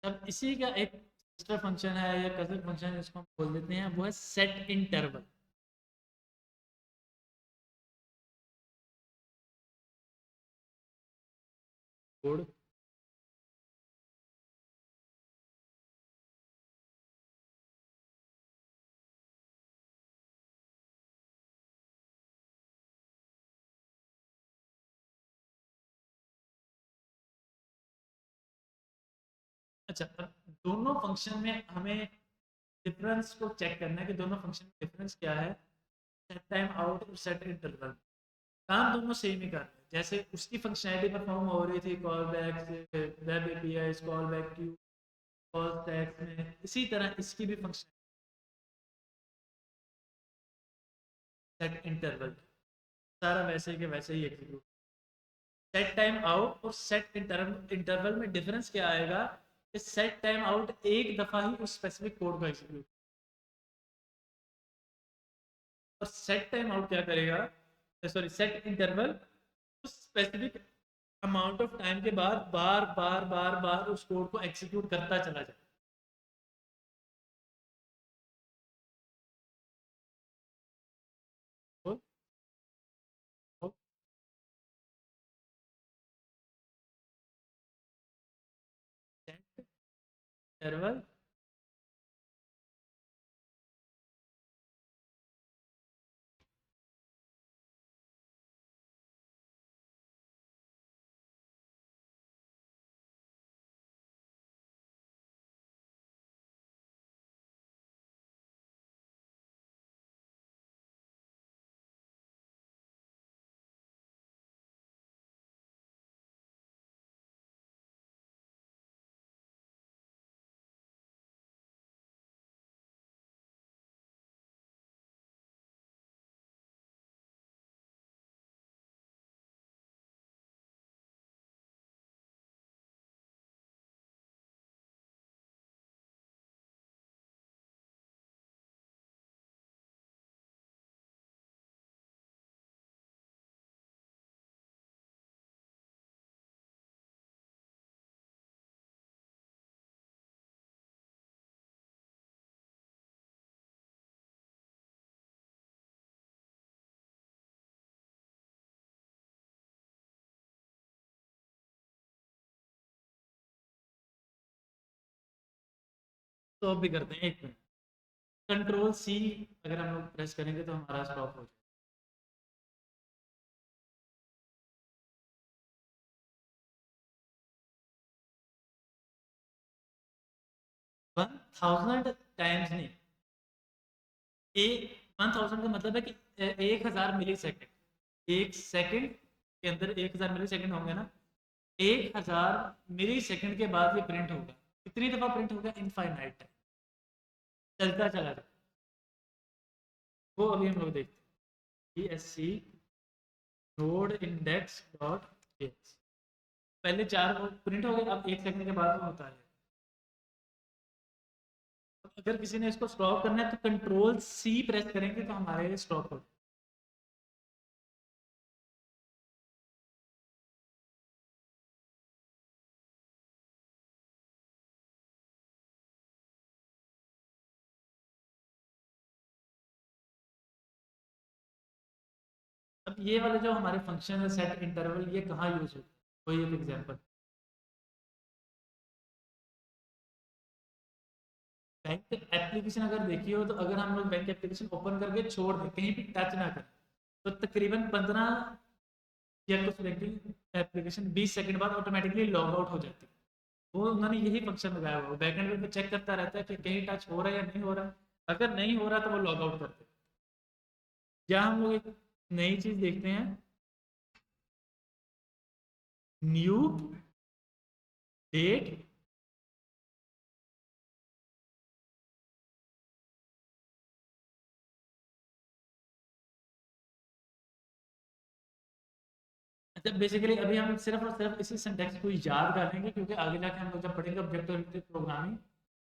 अब इसी का एक सिस्टर फंक्शन है या कजन फंक्शन है जिसको हम बोल देते हैं, वो है सेट इंटरवल कोड। अच्छा, अब दोनों फंक्शन में हमें डिफरेंस को चेक करना है कि दोनों फंक्शन में डिफरेंस क्या है। सेट टाइम आउट और सेट इंटरवल काम दोनों सेम ही कर रहे हैं। जैसे उसकी फंक्शनैलिटी परफॉर्म हो रही थी कॉल बैक से, web API, call back Q, call stack में, इसी तरह इसकी भी फंक्शन सेट इंटरवल सारा वैसे के वैसे ही एग्जीक्यूट। सेट टाइम आउट और सेट इंटरवल में डिफरेंस क्या आएगा, सेट टाइम आउट एक दफा ही उस स्पेसिफिक कोड का एग्जीक्यूट, और सेट टाइम आउट क्या करेगा, सॉरी सेट इंटरवल उस स्पेसिफिक अमाउंट ऑफ टाइम के बाद बार बार बार बार उस कोड को एग्जीक्यूट करता चला जाए। तो, तो सेट इंटरवल तो अब भी करते हैं, एक मिनट। कंट्रोल सी अगर हम लोग प्रेस करेंगे तो हमारा स्टॉप हो 1000 टाइम्स नहीं, एक 1000 का मतलब है कि 1000 मिली सेकेंड, एक सेकंड के अंदर 1000 मिली सेकेंड होंगे ना, 1000 मिली सेकेंड के बाद ये प्रिंट होगा। कितनी दफा प्रिंट होगा? इनफाइनाइट टाइम, चलता चला जाए। वो अभी हम लोग देखते हैं, E S C node index dot पहले 4 प्रिंट हो गए, अब 1 सेकंड के बाद वो होता है। अगर किसी ने इसको स्टॉप करना है तो कंट्रोल सी प्रेस करेंगे तो हमारे स्टॉप हो। अब ये वाले जो हमारे फंक्शन है सेट इंटरवल, ये कहाँ यूज होता है? कोई एक एग्जांपल। बैंक एप्लीकेशन अगर देखी हो तो अगर हम लोग बैंक एप्लीकेशन ओपन करके छोड़ दें, कहीं भी टच ना करें, तो तकरीबन 15 या कुछ बैंकिंग एप्लीकेशन 20 सेकंड बाद ऑटोमेटिकली लॉग आउट हो जाती है। वो उन्होंने यही फंक्शन लगाया हुआ है, बैकएंड पे चेक करता रहता है कि कहीं टच हो रहा है या नहीं हो रहा। अगर नहीं हो रहा तो वो लॉग आउट करते हैं। या हम लोग एक नई चीज देखते हैं, न्यू डेट। अच्छा, बेसिकली अभी हम सिर्फ और सिर्फ इसी सिंटैक्स को याद कर लेंगे, क्योंकि आगे जाके हम लोग जब पढ़ेंगे ऑब्जेक्ट ओरिएंटेड प्रोग्रामिंग,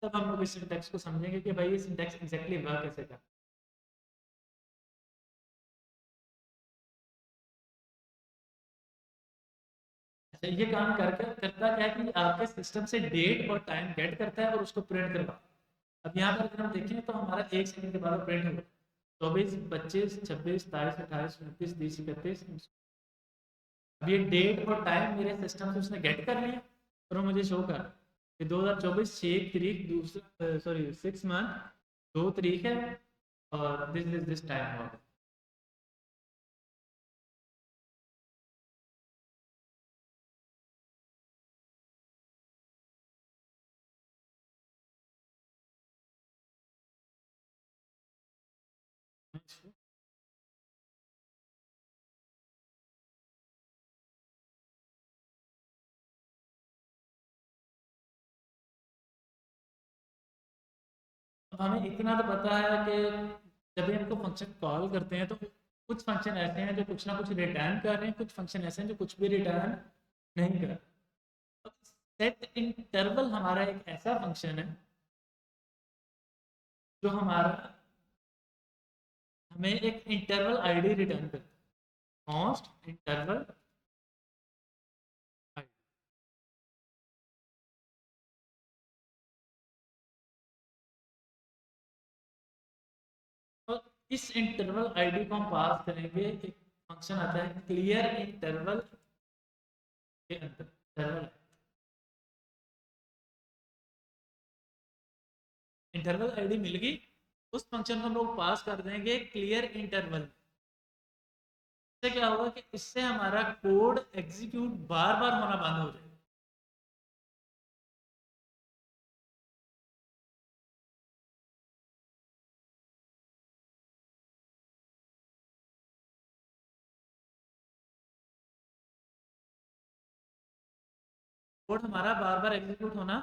तब हम लोग इस सिंटैक्स को समझेंगे कि भाई ये सिंटैक्स एग्जैक्टली वर्क कैसे करता है। अच्छा, ये काम करके करता क्या है कि आपके सिस्टम से डेट और टाइम गेट करता है और उसको प्रिंट करवा। अब यहाँ पर अगर हम देखें तो हमारा 1 सेकंड के बाद प्रिंट होगा, 24, 25, 26, 27, 28, 29, 30, 31। अब ये डेट और टाइम मेरे सिस्टम से उसने गेट कर लिया और वो मुझे शो कर कि 2024 6 तारीख, दूसरा सॉरी 6 मंथ 2 तारीख है, और दिस इज दिस टाइम हुआ। अब हमें इतना तो पता है कि जब भी हमको फंक्शन कॉल करते हैं तो कुछ फंक्शन ऐसे हैं जो कुछ ना कुछ रिटर्न कर रहे हैं, कुछ फंक्शन ऐसे हैं जो कुछ भी रिटर्न नहीं कर रहे। सेट इंटरवल हमारा एक ऐसा फंक्शन है जो हमारा हमें एक इंटरवल आईडी रिटर्न करता है, कॉन्स्ट इंटरवल आईडी। और इस इंटरवल आईडी को हम पास करेंगे, एक फंक्शन आता है क्लियर इंटरवल के अंदर। इंटरवल आईडी मिल गई, उस फंक्शन को हम लोग पास कर देंगे क्लियर इंटरवल। इससे क्या होगा कि इससे हमारा कोड एग्जीक्यूट बार बार होना बंद हो जाएगा। कोड हमारा बार बार एग्जीक्यूट होना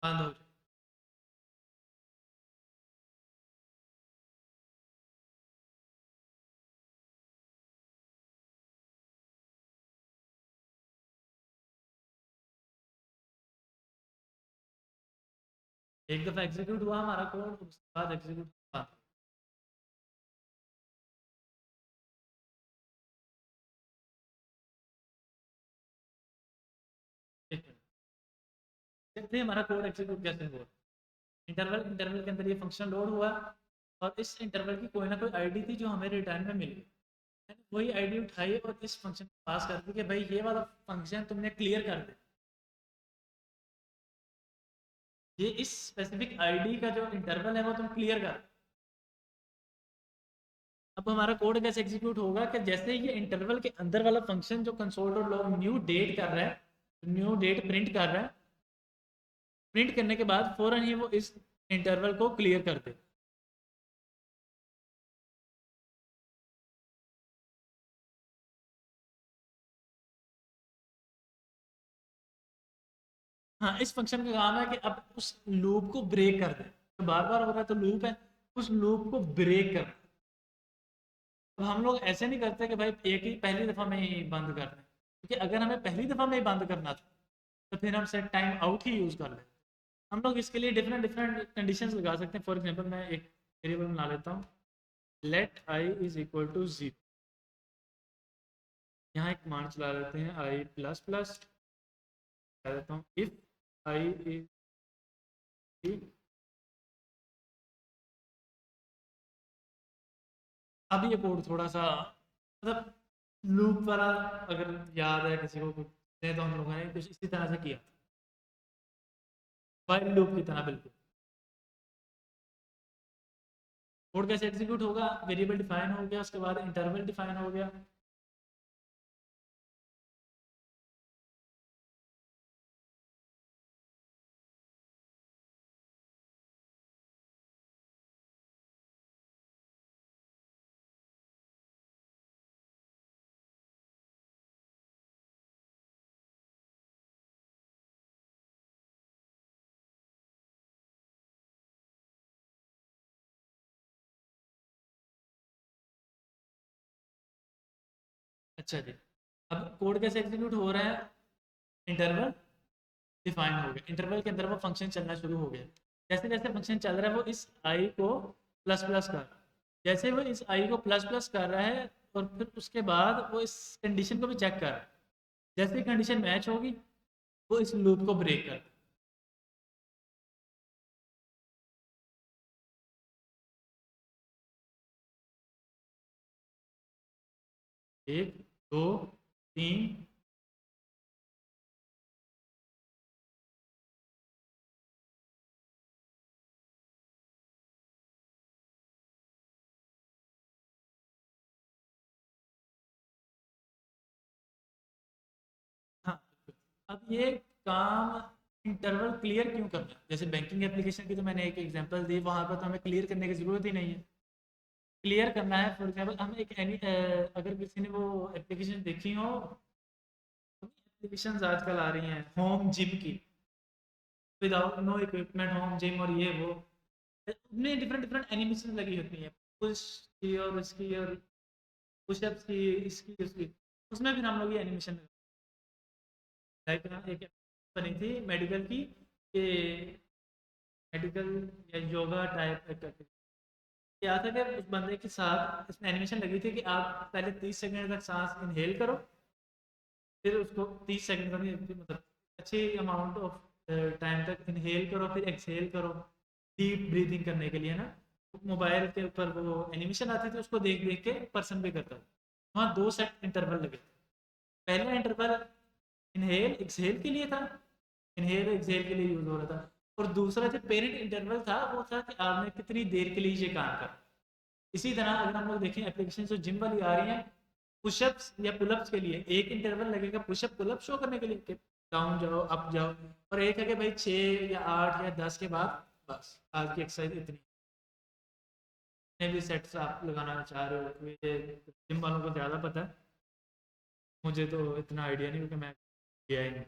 बंद हो जाएगा। एक दफा एग्जीक्यूट हुआ हमारा कोड, उसके बाद एग्जीक्यूट बंद। ठीक है, देखते हैं हमारा कोड एग्जीक्यूट कैसे हुआ। इंटरवल इंटरवल के अंदर ये फंक्शन लोड हुआ, और इस इंटरवल की कोई ना कोई आईडी थी जो हमें रिटर्न में मिल गई। मैंने वही आईडी उठाई और इस फंक्शन को पास कर दी कि भाई ये वाला फंक्शन तुमने क्लियर कर दे। ये इस स्पेसिफिक आईडी का जो इंटरवल है वो तुम क्लियर कर। अब हमारा कोड कैसे एग्जीक्यूट होगा कि जैसे ये इंटरवल के अंदर वाला फंक्शन जो console dot log new date कर रहा है, न्यू डेट प्रिंट कर रहा है, प्रिंट करने के बाद फौरन ही वो इस इंटरवल को क्लियर कर दे। हाँ, इस फंक्शन का काम है कि अब उस लूप को ब्रेक कर दे। तो बार बार हो रहा है तो लूप है, उस लूप को ब्रेक कर। अब हम लोग ऐसे नहीं करते कि भाई एक ही पहली दफ़ा में ही बंद कर दें, क्योंकि अगर हमें पहली दफ़ा में ही बंद करना था तो फिर हम सेट टाइम आउट ही यूज़ कर लें। हम लोग इसके लिए डिफरेंट डिफरेंट कंडीशंस लगा सकते हैं। फॉर एग्जांपल मैं एक वेरिएबल बना लेता हूँ, let I is equal to 0। यहाँ एक मान चला लेते हैं आई प्लस प्लस, कह देता हूँ इफ आई इज, अब ये कोड थोड़ा सा मतलब लूप वाला, अगर याद है किसी को कुछ तो हम लोगों ने कुछ इसी तरह से किया, वाइल लूप की तरह बिल्कुल। कोड कैसे एग्जीक्यूट होगा, वेरिएबल डिफाइन हो गया, उसके बाद इंटरवल डिफाइन हो गया। अच्छा जी, अब कोड कैसे एग्जीक्यूट हो रहा है, इंटरवल डिफाइन हो गया, इंटरवल के अंदर वो फंक्शन चलना शुरू हो गया। जैसे जैसे फंक्शन चल रहा है वो इस आई को प्लस प्लस कर रहा है। जैसे वो इस आई को प्लस प्लस कर रहा है और फिर उसके बाद वो इस कंडीशन को भी चेक कर रहा है। जैसे कंडीशन मैच होगी वो इस लूप को ब्रेक कर। एक, दो, तीन। हाँ, अब ये काम इंटरवल क्लियर क्यों करना है, जैसे बैंकिंग एप्लीकेशन की तो मैंने एक एग्जांपल दी, वहाँ पर तो हमें क्लियर करने की ज़रूरत ही नहीं है। क्लियर करना है फॉर एग्जांपल हम एक एनी अगर किसी ने वो एप्लीकेशन देखी हो, एप्लीकेशन आजकल आ रही हैं होम जिम की, without no equipment home gym, और ये वो उनमें डिफरेंट डिफरेंट एनिमेशन लगी होती हैं, पुश की और इसकी और पुशअप्स की, इसकी उसकी, उसमें भी हम लोग ये एनिमेशन लाइक एक बनी थी मेडिकल की, कि मेडिकल या योगा टाइप करके क्या था कि उस बंदे के साथ इसमें एनिमेशन लगी थी कि आप पहले 30 सेकंड तक सांस इनहेल करो, फिर उसको 30 सेकंड का भी मतलब अच्छी अमाउंट ऑफ टाइम तक इनहेल करो, फिर एक्सहेल करो डीप ब्रीथिंग करने के लिए ना। मोबाइल के ऊपर वो एनिमेशन आती थी, उसको देख देख के पर्सन भी करता था। वहाँ 2 सेट इंटरवल लगे थे। पहला इंटरवल इनहेल एक्सहेल के लिए था, इनहेल एक्सहेल के लिए यूज हो रहा था। और दूसरा जो पेरेंट इंटरवल था वो था कि आपने कितनी देर के लिए ये काम कर। इसी तरह अगर हम लोग देखें एप्लीकेशन जो जिम वाली आ रही हैं, पुशअप्स या पुलअप्स के लिए एक इंटरवल लगेगा पुशअप पुलअप शो करने के लिए कि डाउन जाओ अप जाओ, और एक है कि भाई 6 या 8 या 10 के बाद बस आज की एक्सरसाइज इतनी। भी सेट्स आप लगाना चाह रहे हो तो जिम वालों को ज़्यादा पता है, मुझे तो इतना आइडिया नहीं क्योंकि मैं गया ही नहीं।